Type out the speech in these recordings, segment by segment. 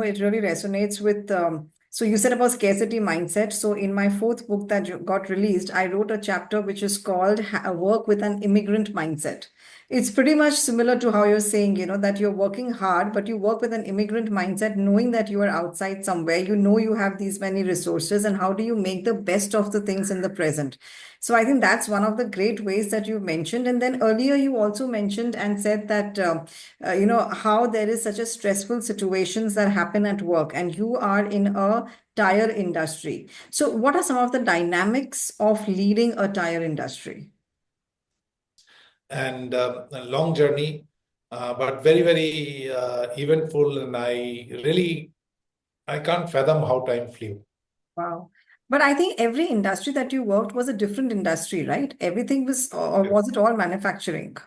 It really resonates with. So you said about scarcity mindset. So in my fourth book that got released, I wrote a chapter which is called Work with an Immigrant Mindset. It's pretty much similar to how you're saying, that you're working hard, but you work with an immigrant mindset, knowing that you are outside somewhere, you have these many resources, and how do you make the best of the things in the present? So I think that's one of the great ways that you mentioned. And then earlier you also mentioned and said that how there is such a stressful situations that happen at work, and you are in a tire industry. So what are some of the dynamics of leading a tire industry? And a long journey, but very, very eventful. And I can't fathom how time flew. Wow. But I think every industry that you worked was a different industry, right? Everything was, or was it all manufacturing?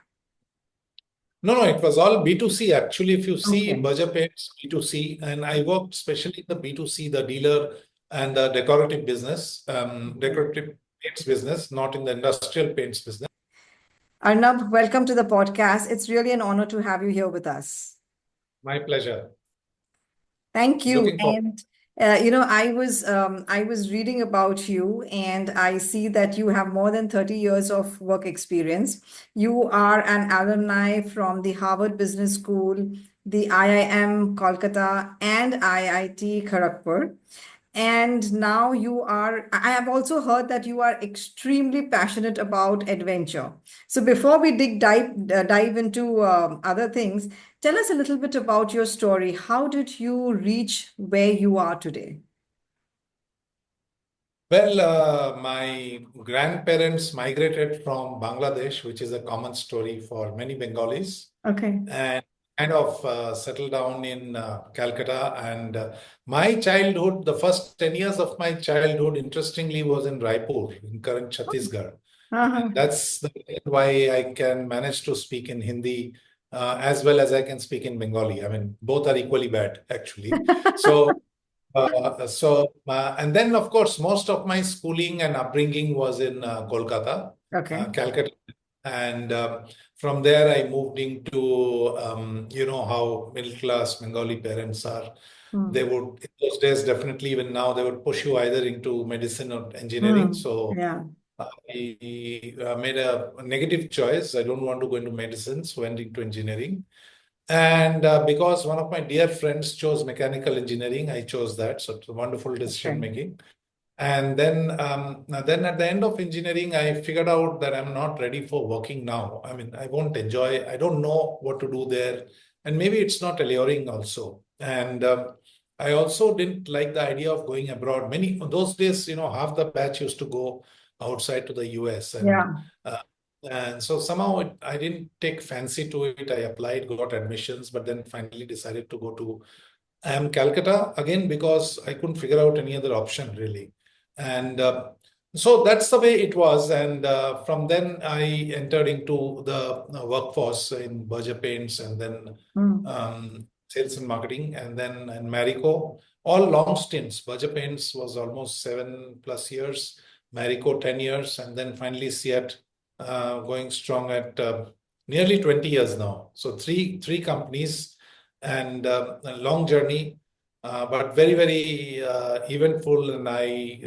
No, it was all B2C. Actually, if you see Okay. Berger Paints B2C, and I worked especially in the B2C, the dealer and the decorative business, decorative paints business, not in the industrial paints business. Arnab, welcome to the podcast. It's really an honor to have you here with us. My pleasure. Thank you. Looking forward. And I was reading about you, and I see that you have more than 30 years of work experience. You are an alumni from the Harvard Business School, the IIM Kolkata, and IIT Kharagpur. And now I have also heard that you are extremely passionate about adventure. So before we dive into other things, tell us a little bit about your story. How did you reach where you are today? Well, my grandparents migrated from Bangladesh, which is a common story for many Bengalis, Okay. and kind of settled down in Calcutta. And my childhood, the first 10 years of my childhood, interestingly, was in Raipur, in current Chhattisgarh. And Uh-huh. that's the reason why I can manage to speak in Hindi as well as I can speak in Bengali. I mean, both are equally bad, actually. So, and then, of course, most of my schooling and upbringing was in Kolkata, Okay. Calcutta. And from there, I moved into, how middle class Bengali parents are. They Hmm. would, in those days, definitely, even now, they would push you either into medicine or engineering. Hmm. So Yeah. I made a negative choice. I don't want to go into medicine, so went into engineering. And because one of my dear friends chose mechanical engineering, I chose that. So it's a wonderful decision Okay. making. And then at the end of engineering, I figured out that I'm not ready for working now. I mean, I won't enjoy, I don't know what to do there. And maybe it's not alluring also. And I also didn't like the idea of going abroad. Many those days, half the batch used to go outside to the US. Yeah. Uh, and so somehow I didn't take fancy to it. I applied, got admissions, but then finally decided to go to Calcutta again because I couldn't figure out any other option really. And so that's the way it was. And from then I entered into the workforce in Berger Paints and then Hmm. sales and marketing and then in Marico. All long stints. Berger Paints was almost 7+ years, Marico 10 years, and then finally Seat going strong at nearly 20 years now. So three companies and a long journey, but very, very eventful. And I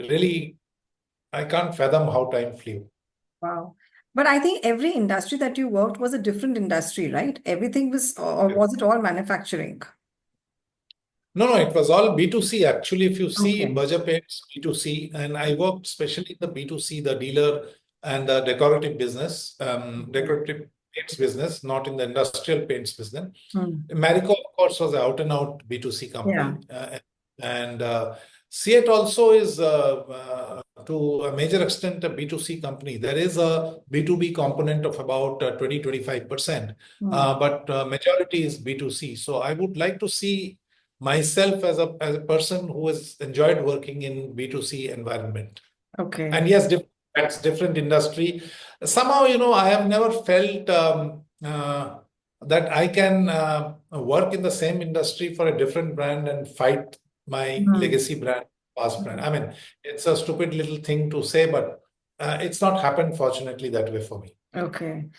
can't fathom how time flew. Wow. But I think every industry that you worked was a different industry, right? Everything was, or was it all manufacturing? No, it was all B2C. Actually, if you see Okay. Berger Paints B2C, and I worked especially in the B2C, the dealer and the decorative business, decorative paints business, not in the industrial paints business. Hmm. Marico, of course, was an out and out B2C Yeah. company. And Seat also is, to a major extent, a B2C company. There is a B2B component of about 20-25%, Hmm. but majority is B2C. So I would like to see myself as a person who has enjoyed working in B2C environment. Okay. And yes, that's different industry. Somehow, I have never felt that I can work in the same industry for a different brand and fight my Hmm. legacy brand, past brand. I mean, it's a stupid little thing to say, but it's not happened, fortunately, that way for me. Okay.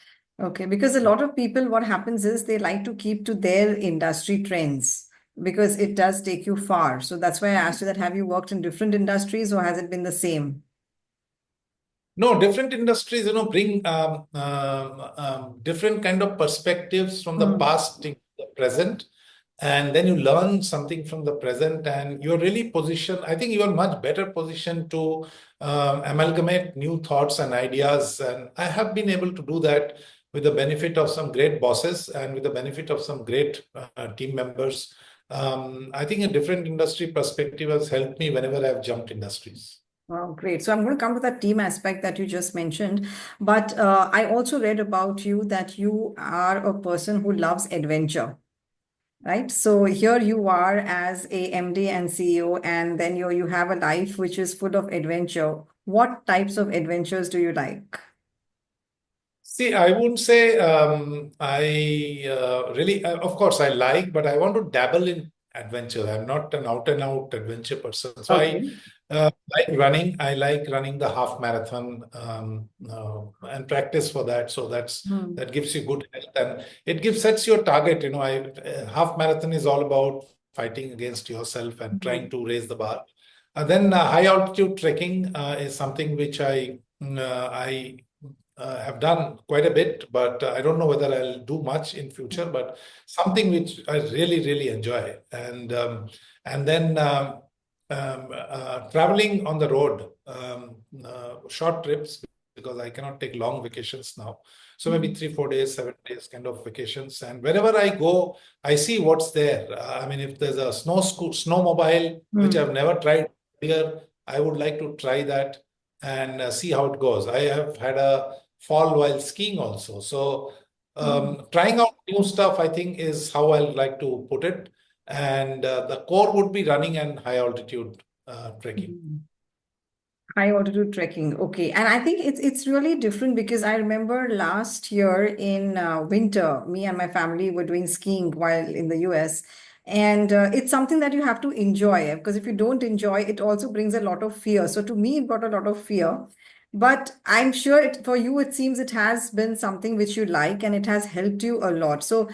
Okay. Because a lot of people, what happens is they like to keep to their industry trends. because it does take you far. So that's why I asked you that, have you worked in different industries or has it been the same? No, different industries, bring different kind of perspectives from the Hmm. past to the present, and then you learn something from the present, and you're really positioned. I think you are much better positioned to amalgamate new thoughts and ideas, and I have been able to do that with the benefit of some great bosses and with the benefit of some great team members. I think a different industry perspective has helped me whenever I've jumped industries. Wow, great. So I'm going to come to that team aspect that you just mentioned. But I also read about you that you are a person who loves adventure, right? So here you are as a MD and CEO, and then you have a life which is full of adventure. What types of adventures do you like? See, I wouldn't say I really, of course, I like, but I want to dabble in adventure. I'm not an out and out adventure person. So I Okay. like running. I like running the half marathon and practice for that. So Hmm. that gives you good health and it gives sets your target. Half marathon is all about fighting against yourself and trying Hmm. to raise the bar. Then high altitude trekking is something which I have done quite a bit, but I don't know whether I'll do much in future. But something which I really, really enjoy, and then traveling on the road, short trips because I cannot take long vacations now. So maybe 3, 4 days, 7 days kind of vacations, and wherever I go, I see what's there. I mean, if there's a snowmobile which Hmm. I've never tried here, I would like to try that and see how it goes. I have had a fall while skiing also. So Hmm. trying out new stuff, I think, is how I like to put it. And the core would be running and high altitude trekking. Hmm. High altitude trekking. Okay. And I think it's really different because I remember last year in winter, me and my family were doing skiing while in the US. And it's something that you have to enjoy because if you don't enjoy, it also brings a lot of fear. So to me, it brought a lot of fear. But I'm sure for you, it seems it has been something which you like and it has helped you a lot. So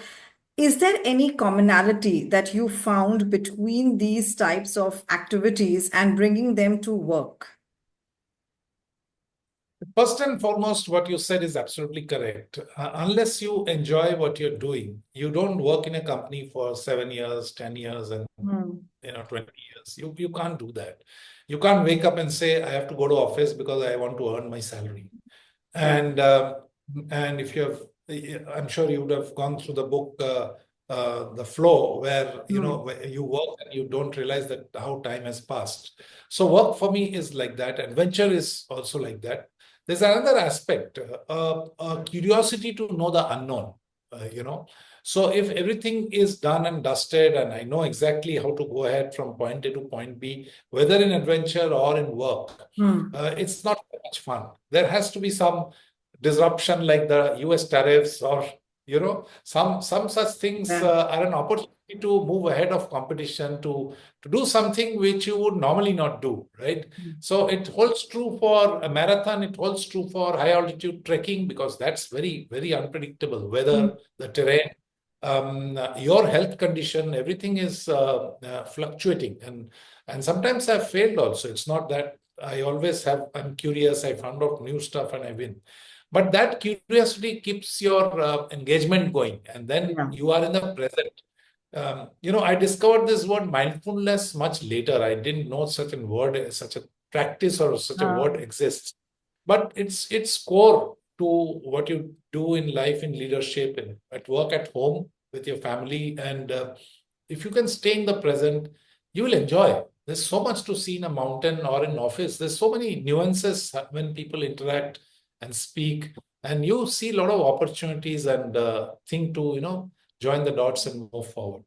is there any commonality that you found between these types of activities and bringing them to work? First and foremost, what you said is absolutely correct. Unless you enjoy what you're doing, you don't work in a company for 7 years, 10 years, and Hmm. 20 years. You can't do that. You can't wake up and say, I have to go to office because I want to earn my salary. Right. And if you have, I'm sure you would have gone through the book, The Flow, where Hmm. where you work and you don't realize that how time has passed. So work for me is like that. Adventure is also like that. There's another aspect, curiosity to know the unknown. You know, so if everything is done and dusted, and I know exactly how to go ahead from point A to point B, whether in adventure or in work, Hmm. it's not much fun. There has to be some disruption like the US tariffs or some such things Yeah. are an opportunity to move ahead of competition to do something which you would normally not do, right? So it holds true for a marathon, it holds true for high altitude trekking because that's very, very unpredictable. Hmm. Weather, the terrain, your health condition, everything is fluctuating, and sometimes I've failed also. It's not that I always have. I'm curious. I found out new stuff and I win. But that curiosity keeps your engagement going, and then Yeah. you are in the present. I discovered this word mindfulness much later. I didn't know such a word, such a practice, or such a word exists. But it's core to what you do in life, in leadership, and at work, at home, with your family, and if you can stay in the present, you will enjoy. There's so much to see in a mountain or in office. There's so many nuances when people interact and speak, and you see a lot of opportunities and think to join the dots and move forward.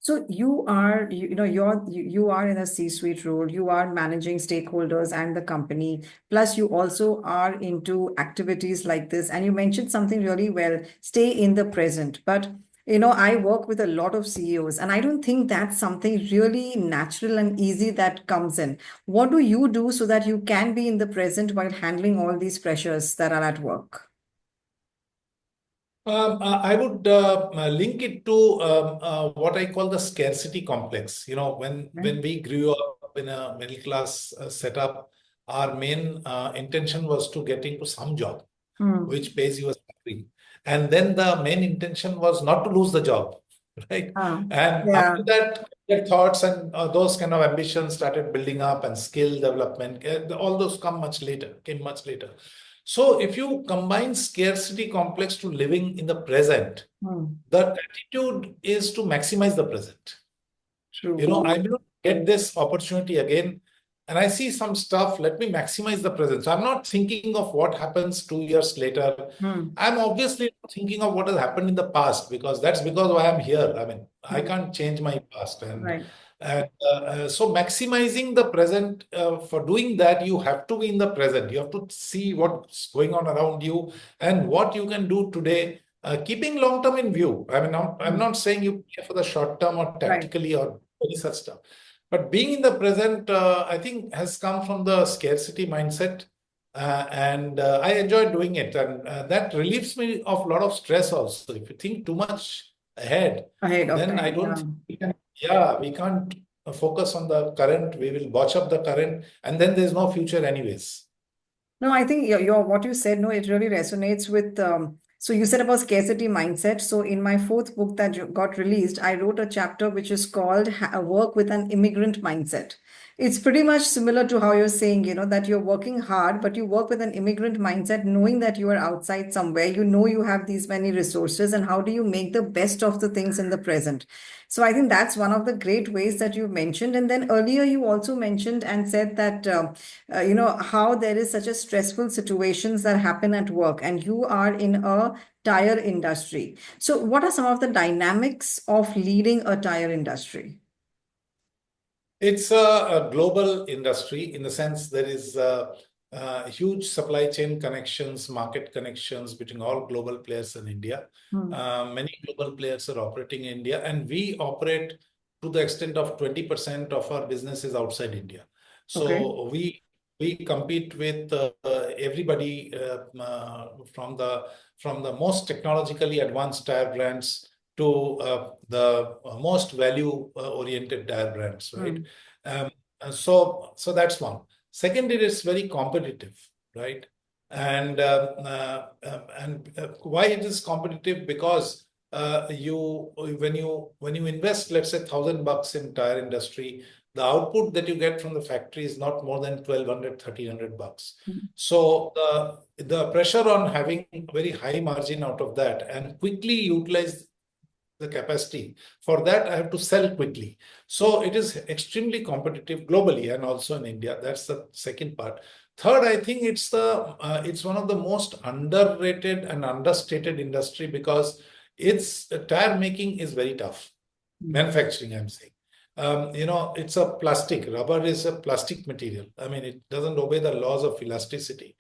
So you are, you are in a C-suite role. You are managing stakeholders and the company. Plus, you also are into activities like this. And you mentioned something really well, stay in the present. But I work with a lot of CEOs, and I don't think that's something really natural and easy that comes in. What do you do so that you can be in the present while handling all these pressures that are at work? I would link it to what I call the scarcity complex. You know, Yeah. when we grew up in a middle class setup, our main intention was to get into some job Hmm. which pays you a salary, and then the main intention was not to lose the job, right? Ah, And yeah. after that, your thoughts and those kind of ambitions started building up, and skill development. All those came much later. So if you combine scarcity complex to living in the present, Hmm. the attitude is to maximize the present. You know, I True. may not get this opportunity again, and I see some stuff. Let me maximize the present. So I'm not thinking of what happens 2 years later. Hmm. I'm obviously not thinking of what has happened in the past, because that's because why I'm here. I mean, I Hmm. can't change my past, Right. so maximizing the present. For doing that, you have to be in the present. You have to see what's going on around you and what you can do today, keeping long term in view. I mean, I'm Hmm. not saying you play for the short term or Right. tactically or any such stuff. But being in the present, I think, has come from the scarcity mindset. And I enjoy doing it. And that relieves me of a lot of stress also. If you think too much ahead, Ahead of then I time. don't Yeah. think we can't focus on the current. We will botch up the current, and then there's no future anyways. No, I think what you said, no, it really resonates with. So you said about scarcity mindset. So in my fourth book that got released, I wrote a chapter which is called Work with an Immigrant Mindset. It's pretty much similar to how you're saying, that you're working hard, but you work with an immigrant mindset, knowing that you are outside somewhere, you have these many resources, and how do you make the best of the things in the present? So I think that's one of the great ways that you mentioned. And then earlier you also mentioned and said that how there is such a stressful situations that happen at work, and you are in a tire industry. So what are some of the dynamics of leading a tire industry? It's a global industry in the sense there is huge supply chain connections, market connections between all global players in India. Hmm. Many global players are operating in India, and we operate to the extent of 20% of our business is outside India. Okay. So we compete with everybody, from the most technologically advanced tire brands to the most value oriented tire brands, right? Hmm. Um, so that's one. Second, it is very competitive, right? And why it is competitive? Because you when you invest, let's say, $1,000 in tire industry, the output that you get from the factory is not more than 1,200, $1,300. Hmm. So the pressure on having very high margin out of that and quickly utilize the capacity. For that, I have to sell quickly. So it is extremely competitive globally and also in India. That's the second part. Third, I think it's one of the most underrated and understated industry because its tire making is very tough. Hmm. Manufacturing, I'm saying. It's a plastic. Rubber is a plastic material. I mean, it doesn't obey the laws of elasticity.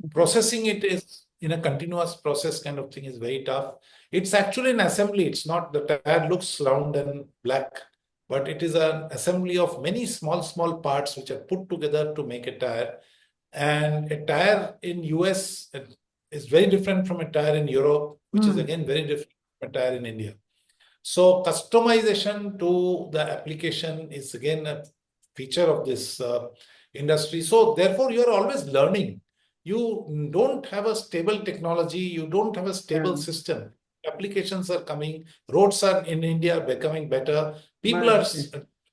Okay. Processing it is in a continuous process kind of thing is very tough. It's actually an assembly. It's not, the tire looks round and black, but it is an assembly of many small parts which are put together to make a tire. And a tire in US is very different from a tire in Europe, which is Hmm. again very different from a tire in India. So customization to the application is again a feature of this industry. So therefore, you are always learning. You don't have a stable technology. You don't have a Yeah. stable system. Applications are coming. Roads are in India becoming better. People are Much.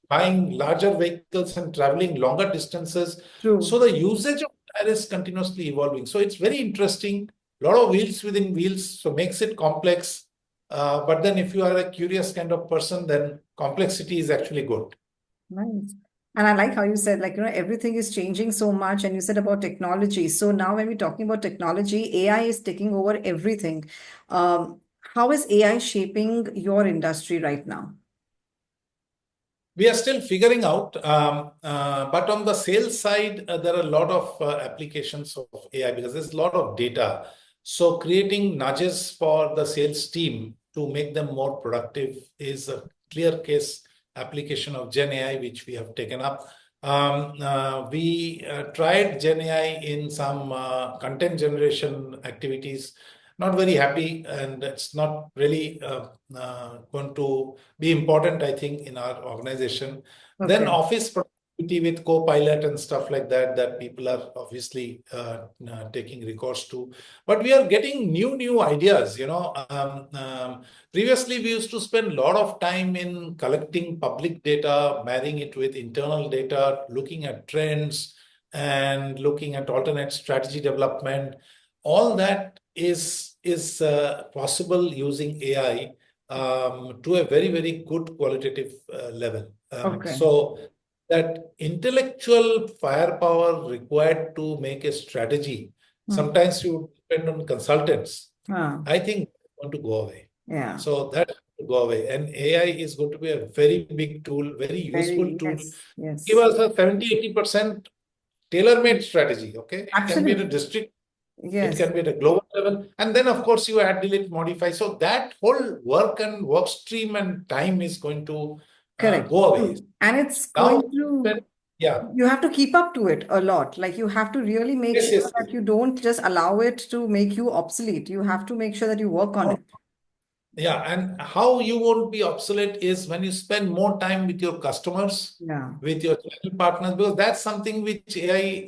buying larger vehicles and traveling longer distances. So True. the usage of tire is continuously evolving. So it's very interesting. A lot of wheels within wheels, so makes it complex. But then if you are a curious kind of person, then complexity is actually good. Nice. And I like how you said, like, everything is changing so much. And you said about technology. So now when we're talking about technology, AI is taking over everything. Um, how is AI shaping your industry right now? We are still figuring out, but on the sales side, there are a lot of applications of AI because there's a lot of data. So creating nudges for the sales team to make them more productive is a clear case application of Gen AI, which we have taken up. We tried Gen AI in some content generation activities, not very happy, and it's not really going to be important, I think, in our organization. Then Okay. office productivity with Copilot and stuff like that, that people are obviously taking recourse to. But we are getting new ideas, you know. Previously, we used to spend a lot of time in collecting public data, marrying it with internal data, looking at trends, and looking at alternate strategy development. All that is possible using AI to a very good qualitative level. Okay. So that intellectual firepower required to make a strategy, Hmm. sometimes you depend on consultants. Ah, I think it's going to go away. yeah. So that will go away. And AI is going to be a very big tool, very useful Very, tool. yes, Give yes. us a 70-80% tailor-made strategy. Okay. It can be at a Absolutely. district, it Yes, can be at a global level. And then, of course, you add, delete, modify. So that whole work and work stream and time is going to correct. go away. True. And it's Now, going to, yeah, you have to keep up to it a lot. Like you have to really make yes, sure yes, yes. that you don't just allow it to make you obsolete. You have to make sure that you work on it. Yeah, and how you won't be obsolete is when you spend more time with your customers, Yeah. with your channel partners, because that's something which AI,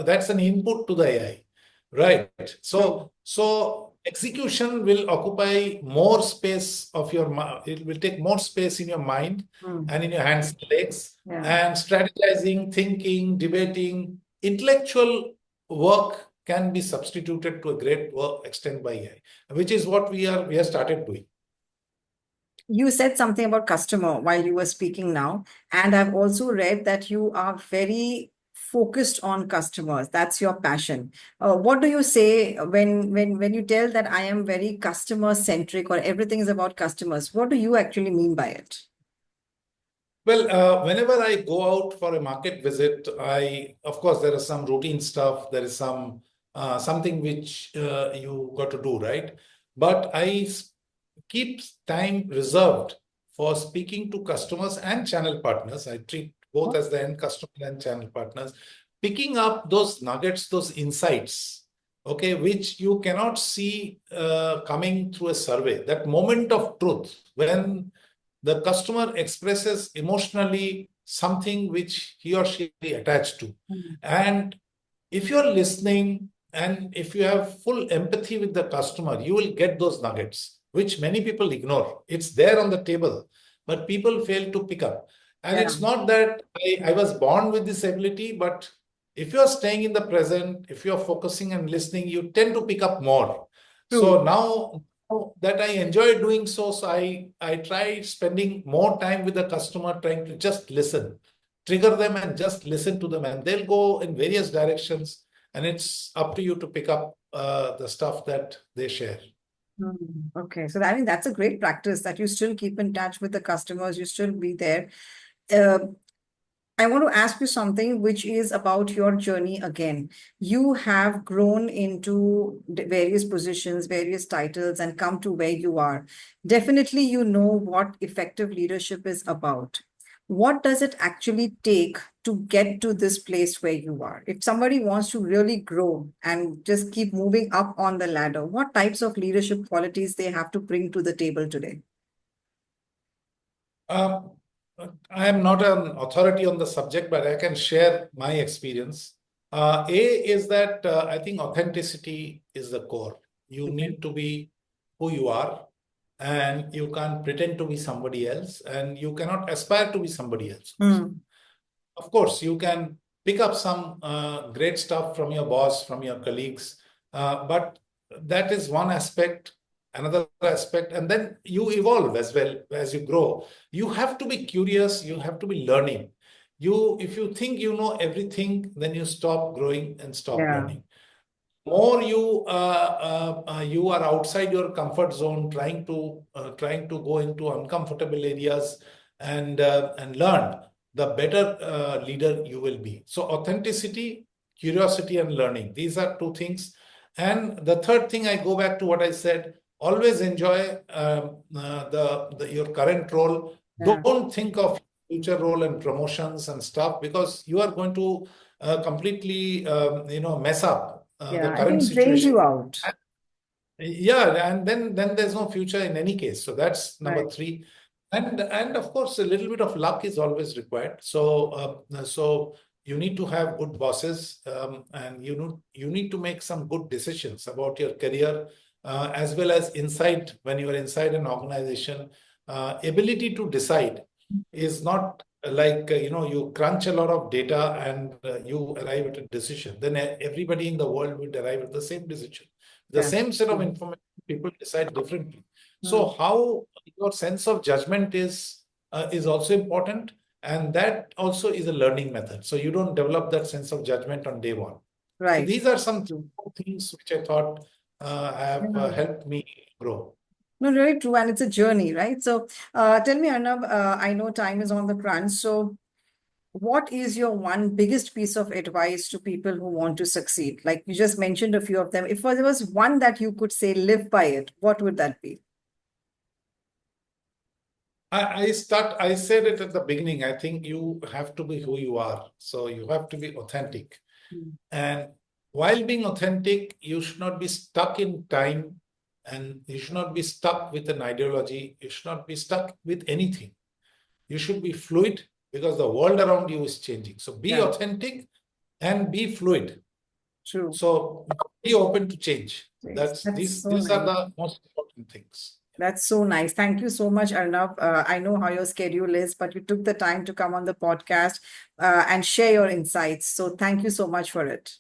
that's an input to the AI, right? True. So execution will occupy more space of your mind. It will take more space in your mind Hmm. and in your hands and legs, Yeah. and strategizing, thinking, debating, intellectual work can be substituted to a great extent by AI, which is what we have started doing. You said something about customer while you were speaking now, and I've also read that you are very focused on customers. That's your passion. What do you say when you tell that I am very customer centric or everything is about customers? What do you actually mean by it? Well, whenever I go out for a market visit, of course, there is some routine stuff. There is something which you got to do, right? But keep time reserved for speaking to customers and channel partners. I treat both as the end customer and channel partners, picking up those nuggets, those insights, okay, which you cannot see coming through a survey. That moment of truth when the customer expresses emotionally something which he or she attached to. Mm. And if you're listening and if you have full empathy with the customer, you will get those nuggets, which many people ignore. It's there on the table, but people fail to pick up. And Yeah, it's not that I was born with this ability, but if you're staying in the present, if you're focusing and listening, you tend to pick up more. true. So now that I enjoy doing so I try spending more time with the customer, trying to just listen, trigger them and just listen to them, and they'll go in various directions, and it's up to you to pick up the stuff that they share. Okay, so I think that's a great practice that you still keep in touch with the customers, you still be there. Uh, I want to ask you something which is about your journey again. You have grown into various positions, various titles, and come to where you are. Definitely, you know what effective leadership is about. What does it actually take to get to this place where you are? If somebody wants to really grow and just keep moving up on the ladder, what types of leadership qualities they have to bring to the table today? Um, I am not an authority on the subject, but I can share my experience. A is that I think authenticity is the core. You Okay. need to be who you are, and you can't pretend to be somebody else, and you cannot aspire to be somebody else. Hmm. Of course, you can pick up some great stuff from your boss, from your colleagues, but that is one aspect. Another aspect, and then you evolve as well as you grow. You have to be curious. You have to be learning. If you think you know everything, then you stop growing and stop Yeah. learning. More you are outside your comfort zone, trying to go into uncomfortable areas and learn, the better leader you will be. So authenticity, curiosity, and learning, these are two things. And the third thing, I go back to what I said: always enjoy your current role. Yeah. Don't think of future role and promotions and stuff, because you are going to completely mess up the Yeah. I current think it drains situation. you out. Yeah, and then there's no future in any case. So that's number Right. three. And of course, a little bit of luck is always required. So you need to have good bosses, and you need to make some good decisions about your career, as well as inside when you are inside an organization. Ability to decide is not like you crunch a lot of data and you arrive at a decision. Then everybody in the world will arrive at the same decision. The Yeah. same set of True. information, people decide differently. Mm. So how your sense of judgment is also important, and that also is a learning method. So you don't develop that sense of judgment on day one. So Right. these are some True. things which I thought have Yeah. helped me grow. No, very true. And it's a journey, right? So tell me, Arnab, I know time is on the crunch. So what is your one biggest piece of advice to people who want to succeed? Like you just mentioned a few of them. If there was one that you could say, live by it, what would that be? I said it at the beginning. I think you have to be who you are. So you have to be authentic. Mm. And while being authentic, you should not be stuck in time, and you should not be stuck with an ideology. You should not be stuck with anything. You should be fluid because the world around you is changing. So be Yeah, authentic and be fluid. true. So be open to change. Yes, That's that's these so these are nice. the most important things. That's so nice. Thank you so much, Arnab. I know how your schedule is, but you took the time to come on the podcast and share your insights. So thank you so much for it.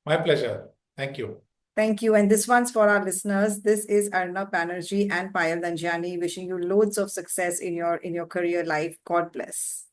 My pleasure. Thank you. Thank you. And this one's for our listeners. This is Arnab Banerjee and Payal Nanjiani wishing you loads of success in your career life. God bless.